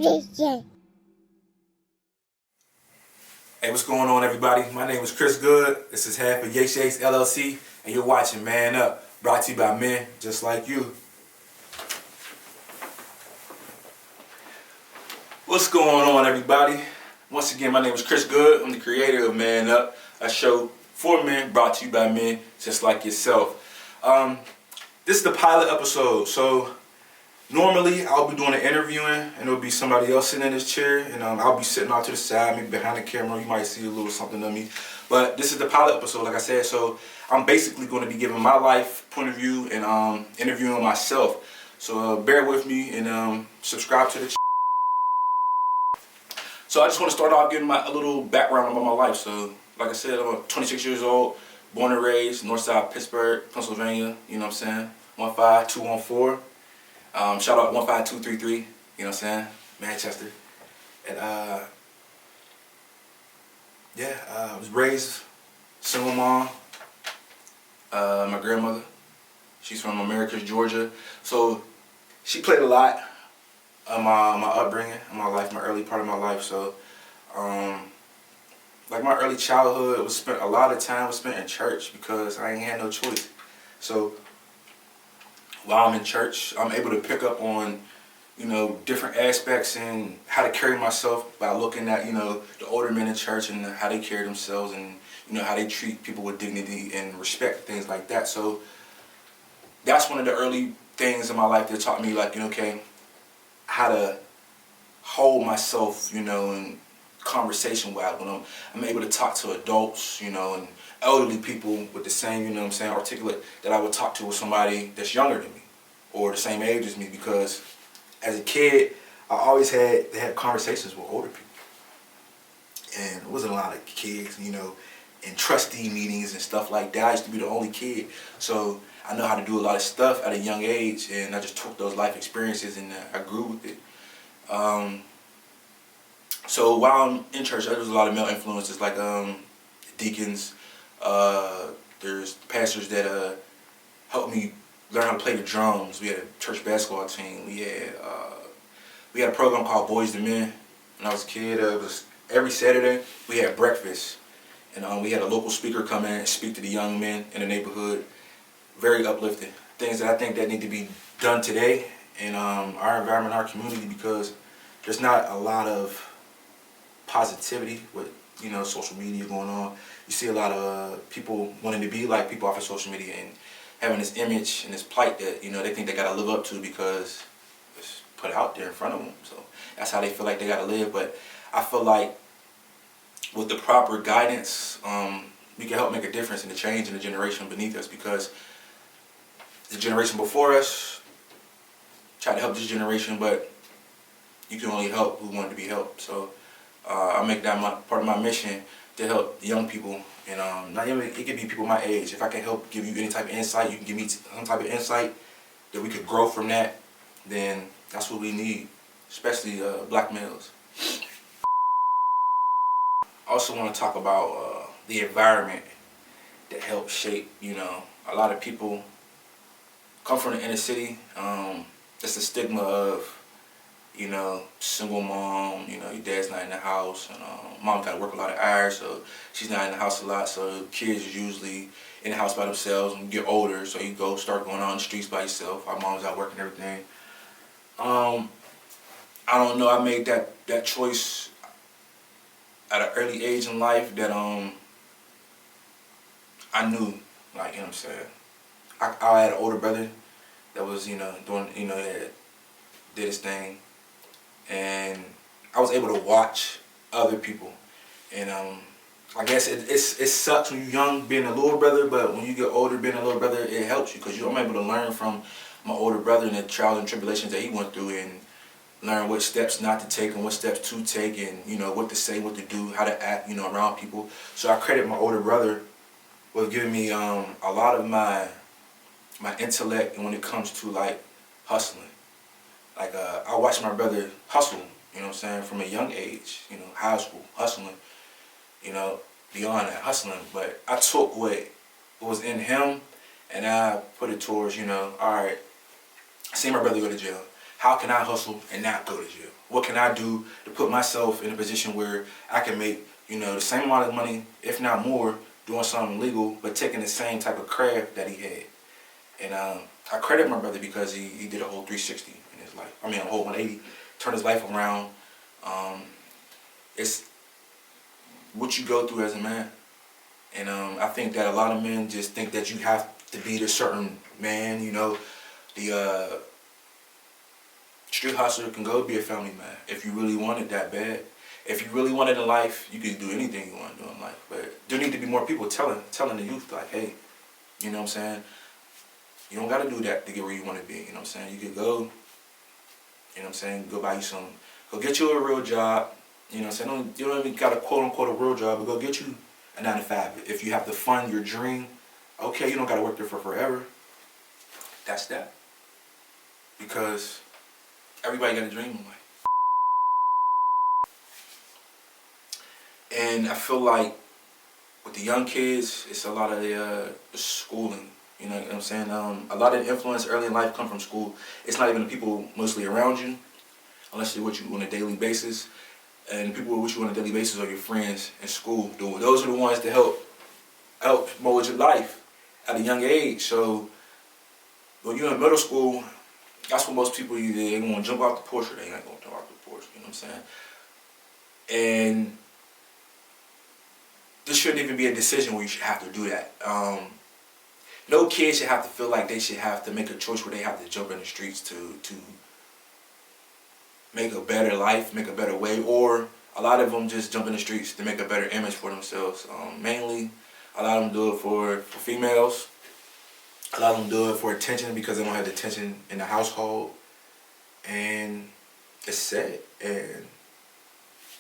Hey, what's going on, everybody? My name is Chris Good. This is half of YaceYase LLC, and you're watching Man Up, brought to you by men just like you. What's going on, everybody? Once again, my name is Chris Good. I'm the creator of Man Up, a show for men, brought to you by men just like yourself. This is the pilot episode, so normally I'll be doing an interviewing and it'll be somebody else sitting in this chair, and I'll be sitting out to the side, maybe behind the camera. You might see a little something of me. But this is the pilot episode, like I said, so I'm basically going to be giving my life point of view and interviewing myself. So bear with me and subscribe to the channel. So I just want to start off giving a little background about my life. So like I said, I'm 26 years old, born and raised Northside Pittsburgh, Pennsylvania, you know what I'm saying, 15214. Shout out 15233, you know what I'm saying, Manchester. And I was raised single mom. My grandmother, she's from Americus, Georgia. So she played a lot of my upbringing, in my life, my early part of my life. So like my early childhood was spent, a lot of time was spent in church because I ain't had no choice. So while I'm in church, I'm able to pick up on, you know, different aspects and how to carry myself by looking at, you know, the older men in church and how they carry themselves and, you know, how they treat people with dignity and respect, things like that. So that's one of the early things in my life that taught me, like, you know, okay, how to hold myself, you know, in conversation when I'm able to talk to adults, you know, and elderly people with the same, you know what I'm saying, articulate that I would talk to with somebody that's younger than me or the same age as me, because as a kid I always had to have conversations with older people, and it wasn't a lot of kids, you know, in trustee meetings and stuff like that. I used to be the only kid, so I know how to do a lot of stuff at a young age, and I just took those life experiences and I grew with it. So while I'm in church, there's a lot of male influences, like deacons. There's pastors that helped me learn how to play the drums. We had a church basketball team. We had a program called Boys to Men when I was a kid. It was every Saturday we had breakfast, and we had a local speaker come in and speak to the young men in the neighborhood. Very uplifting. Things that I think that need to be done today in our environment, our community, because there's not a lot of positivity with, you know, social media going on. You see a lot of people wanting to be like people off of social media and having this image and this plight that, you know, they think they gotta live up to because it's put out there in front of them. So that's how they feel like they gotta live. But I feel like with the proper guidance, we can help make a difference in the change in the generation beneath us, because the generation before us tried to help this generation, but you can only help who want to be helped. So I make that part of my mission to help the young people, and not even, it could be people my age. If I can help give you any type of insight, you can give me some type of insight that we could grow from that, then that's what we need, especially black males. I also want to talk about the environment that helps shape, you know, a lot of people come from the inner city. It's the stigma of, you know, single mom, you know, your dad's not in the house, and mom got to work a lot of hours, so she's not in the house a lot, so kids are usually in the house by themselves. When you get older, so you start going out on the streets by yourself. Our mom's out working everything. I don't know, I made that choice at an early age in life that I knew, like, you know what I'm saying, I had an older brother that was, you know, doing, you know, that did his thing. And I was able to watch other people, and I guess it sucks when you're young being a little brother, but when you get older being a little brother, it helps you, because I'm able to learn from my older brother and the trials and tribulations that he went through, and learn what steps not to take and what steps to take, and, you know, what to say, what to do, how to act, you know, around people. So I credit my older brother with giving me a lot of my intellect, and when it comes to, like, hustling. Like, I watched my brother hustle, you know what I'm saying, from a young age, you know, high school, hustling, you know, beyond that, hustling. But I took what was in him and I put it towards, you know, all right, I seen my brother go to jail. how can I hustle and not go to jail? What can I do to put myself in a position where I can make, the same amount of money, if not more, doing something legal, but taking the same type of craft that he had. And I credit my brother because he did a whole 360 in his life. I mean, a whole 180, turned his life around. It's what you go through as a man. And I think that a lot of men just think that you have to be this certain man, the street hustler can go be a family man if you really want it that bad. If you really want it in life, you can do anything you want to do in life. But there need to be more people telling the youth, like, hey, you know what I'm saying? You don't got to do that to get where you want to be, you know what I'm saying? You could go, you know what I'm saying, go buy you some, go get you a real job, you know what I'm saying? You don't even got a quote-unquote a real job, but go get you a 9 to 5. If you have to fund your dream, okay, you don't got to work there for forever. That's that. Because everybody got a dream in life. And I feel like with the young kids, it's a lot of the schooling. You know what I'm saying? A lot of the influence early in life come from school. It's not even the people mostly around you, unless they're with you on a daily basis. And the people with you on a daily basis are your friends in school. Those are the ones that help mold your life at a young age. So when you're in middle school, that's what most people either they want to jump off the porch or they ain't going to jump off the porch. You know what I'm saying? And this shouldn't even be a decision where you should have to do that. No kid should have to feel like they should have to make a choice where they have to jump in the streets to make a better life, make a better way, or a lot of them just jump in the streets to make a better image for themselves. Mainly, a lot of them do it for females. A lot of them do it for attention because they don't have the attention in the household, and it's sad. And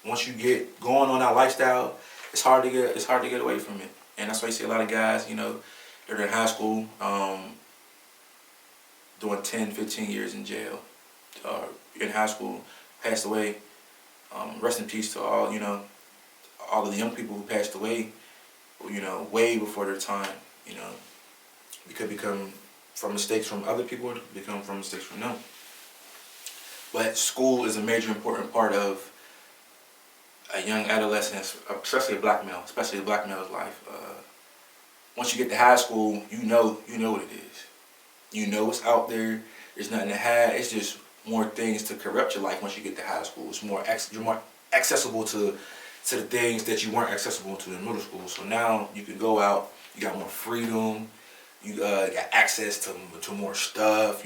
once you get going on that lifestyle, it's hard to get away from it. And that's why you see a lot of guys, they're in high school, doing 10, 15 years in jail, in high school, passed away. Rest in peace to all of the young people who passed away, way before their time. We could become from mistakes from other people, or become from mistakes from them. But school is a major important part of a young adolescent, especially a black male's life. Once you get to high school, you know what it is. You know what's out there. There's nothing to hide. It's just more things to corrupt your life once you get to high school. It's you're more accessible to the things that you weren't accessible to in middle school. So now you can go out. You got more freedom. You got access to more stuff.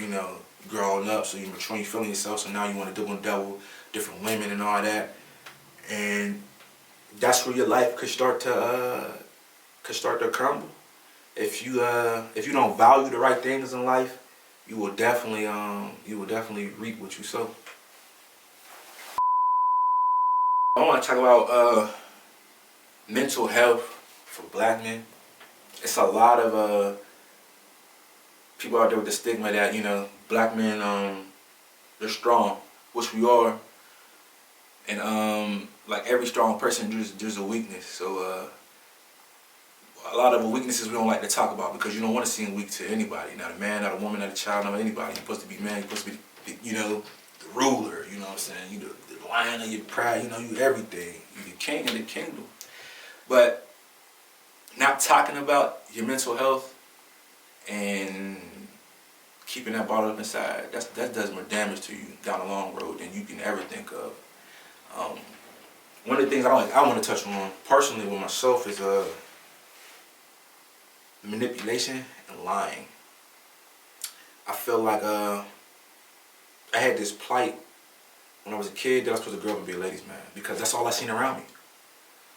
Growing up, so you're maturing, feeling yourself. So now you want to double different women and all that. And that's where your life could start to crumble. If you don't value the right things in life, you will definitely reap what you sow. I want to talk about mental health for black men. It's a lot of people out there with the stigma that black men they're strong, which we are. And like every strong person, there's a weakness. So a lot of the weaknesses we don't like to talk about because you don't want to seem weak to anybody. Not a man, not a woman, not a child, not anybody. You're supposed to be man. You're supposed to be, the ruler. You know what I'm saying? You the lion of your pride. You everything. You the king of the kingdom. But not talking about your mental health and keeping that bottled up inside, that does more damage to you down the long road than you can ever think of. One of the things I want to touch on personally with myself is manipulation and lying. I feel like I had this plight when I was a kid that I was supposed to grow up and be a ladies' man because that's all I seen around me.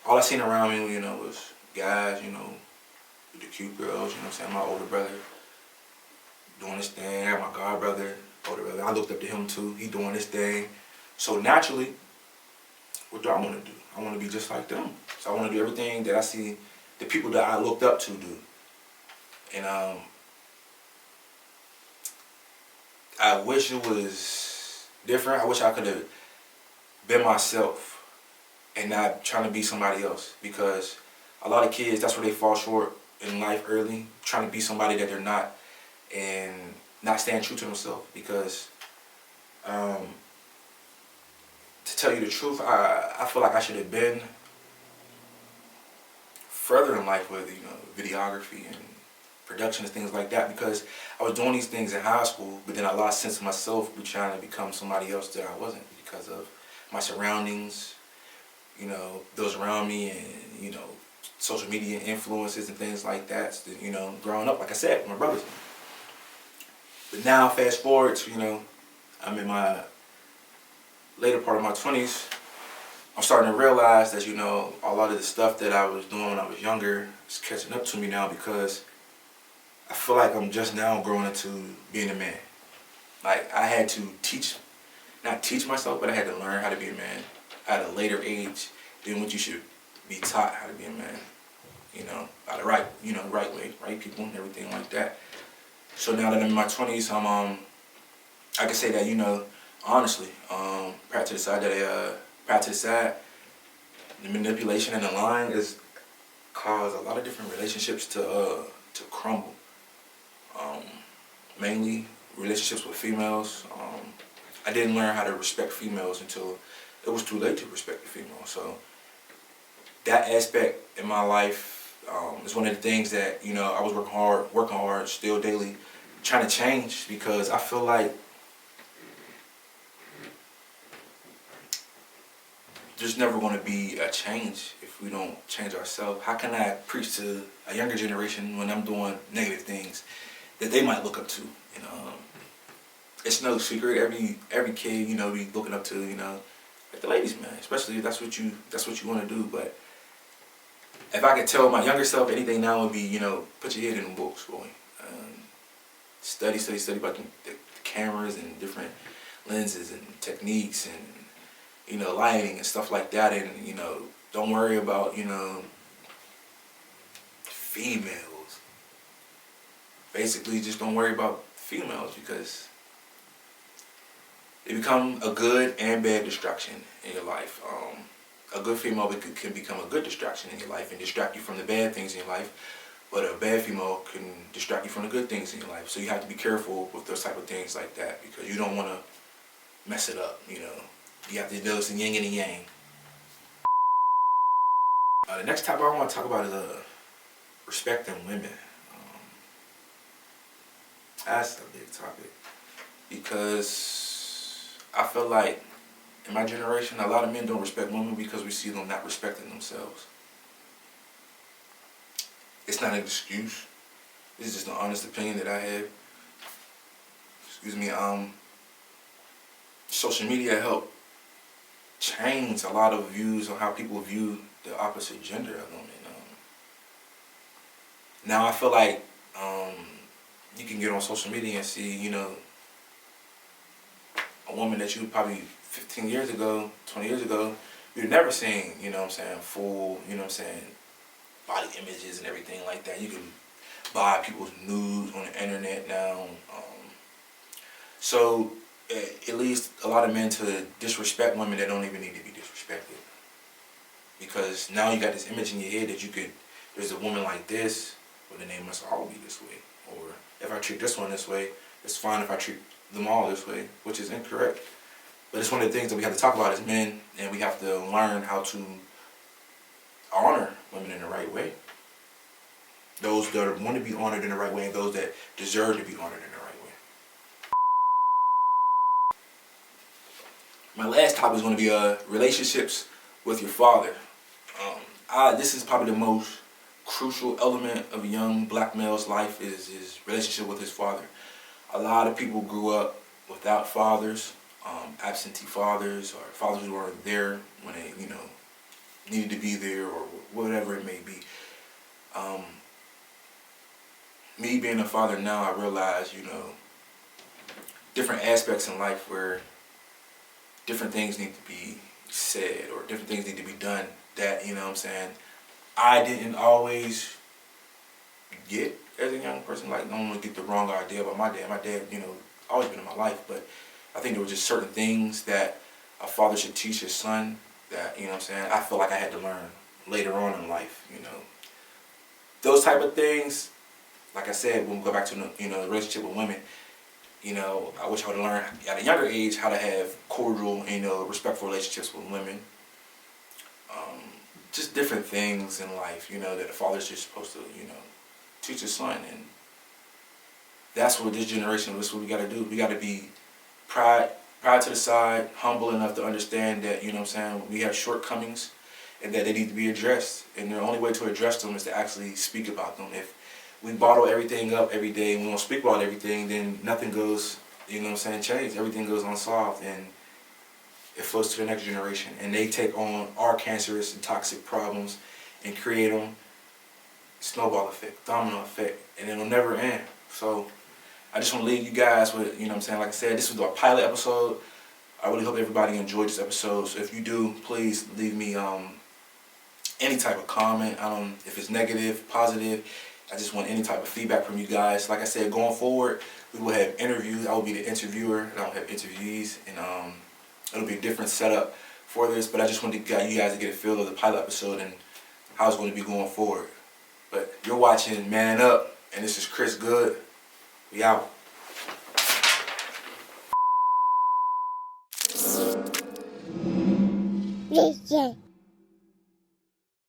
All I seen around me, was guys, with the cute girls, my older brother doing this thing, I had my god brother, older brother. I looked up to him too. He doing this thing. So naturally, what do I want to do? I want to be just like them. So I want to do everything that I see the people that I looked up to do. And I wish it was different. I wish I could have been myself and not trying to be somebody else. Because a lot of kids, that's where they fall short in life early, trying to be somebody that they're not and not staying true to themselves. Because tell you the truth, I feel like I should have been further in life with, videography and production and things like that, because I was doing these things in high school, but then I lost sense of myself, trying to become somebody else that I wasn't because of my surroundings, those around me, and, social media influences and things like that. So, growing up, like I said, with my brothers. But now, fast forward to, I'm in my later part of my 20s. I'm starting to realize that, a lot of the stuff that I was doing when I was younger is catching up to me now, because I feel like I'm just now growing into being a man. Like, I had to not teach myself, but I had to learn how to be a man at a later age than what you should be taught how to be a man. By the right, right way, right people and everything like that. So now that I'm in my 20s, I can say that, honestly, proud to the side the manipulation and the lying has caused a lot of different relationships to crumble. Mainly relationships with females. I didn't learn how to respect females until it was too late to respect the female. So that aspect in my life is one of the things that, I was working hard, still daily, trying to change, because I feel like there's never going to be a change if we don't change ourselves. How can I preach to a younger generation when I'm doing negative things that they might look up to? It's no secret. Every kid, be looking up to, like the ladies, man. Especially if that's what you want to do. But if I could tell my younger self anything now, would be, put your head in the books, boy. Study about the cameras and different lenses and techniques and, lighting and stuff like that. And, don't worry about, females. Basically, just don't worry about females, because they become a good and bad distraction in your life. A good female can become a good distraction in your life and distract you from the bad things in your life, but a bad female can distract you from the good things in your life. So you have to be careful with those type of things like that, because you don't want to mess it up. You have to know it's the yin and the yang. The next topic I want to talk about is respecting women. That's a big topic, because I feel like in my generation, a lot of men don't respect women because we see them not respecting themselves. It's not an excuse. It's just an honest opinion that I have. Excuse me. Social media helped change a lot of views on how people view the opposite gender of women. Now I feel like you can get on social media and see, a woman that you probably 15 years ago, 20 years ago, you'd never seen, full, body images and everything like that. You can buy people's nudes on the internet now. So it leads a lot of men to disrespect women that don't even need to be disrespected. Because now you got this image in your head that there's a woman like this, well, then they must all be this way. Or if I treat this one this way, it's fine if I treat them all this way, which is incorrect. But it's one of the things that we have to talk about as men, and we have to learn how to honor women in the right way. Those that want to be honored in the right way, and those that deserve to be honored in the right way. My last topic is going to be relationships with your father. This is probably the most crucial element of a young black male's life, is his relationship with his father. A lot of people grew up without fathers, absentee fathers, or fathers who weren't there when they, needed to be there, or whatever it may be. Me being a father now, I realize, different aspects in life where different things need to be said or different things need to be done that, I didn't always get as a young person. Like, I don't want to get the wrong idea about my dad. My dad, always been in my life, but I think there were just certain things that a father should teach his son that, I feel like I had to learn later on in life, Those type of things, like I said, when we go back to, the relationship with women, You know, I wish I would have learned at a younger age how to have cordial, respectful relationships with women. Just different things in life, that a father's just supposed to, teach his son. And that's what this generation, that's what we got to do. We got to be pride to the side, humble enough to understand that, we have shortcomings and that they need to be addressed. And the only way to address them is to actually speak about them. If we bottle everything up every day and we don't speak about everything, then nothing goes, change. Everything goes unsolved, and it flows to the next generation. And they take on our cancerous and toxic problems and create them, snowball effect, domino effect, and it'll never end. So I just want to leave you guys with, like I said, this was our pilot episode. I really hope everybody enjoyed this episode. So if you do, please leave me any type of comment. If it's negative, positive, I just want any type of feedback from you guys. Like I said, going forward, we will have interviews. I will be the interviewer, and I will have interviewees, and it'll be a different setup for this. But I just wanted you guys to get a feel of the pilot episode and how it's going to be going forward. But you're watching Man Up, and this is Chris Good. We out. Yeah.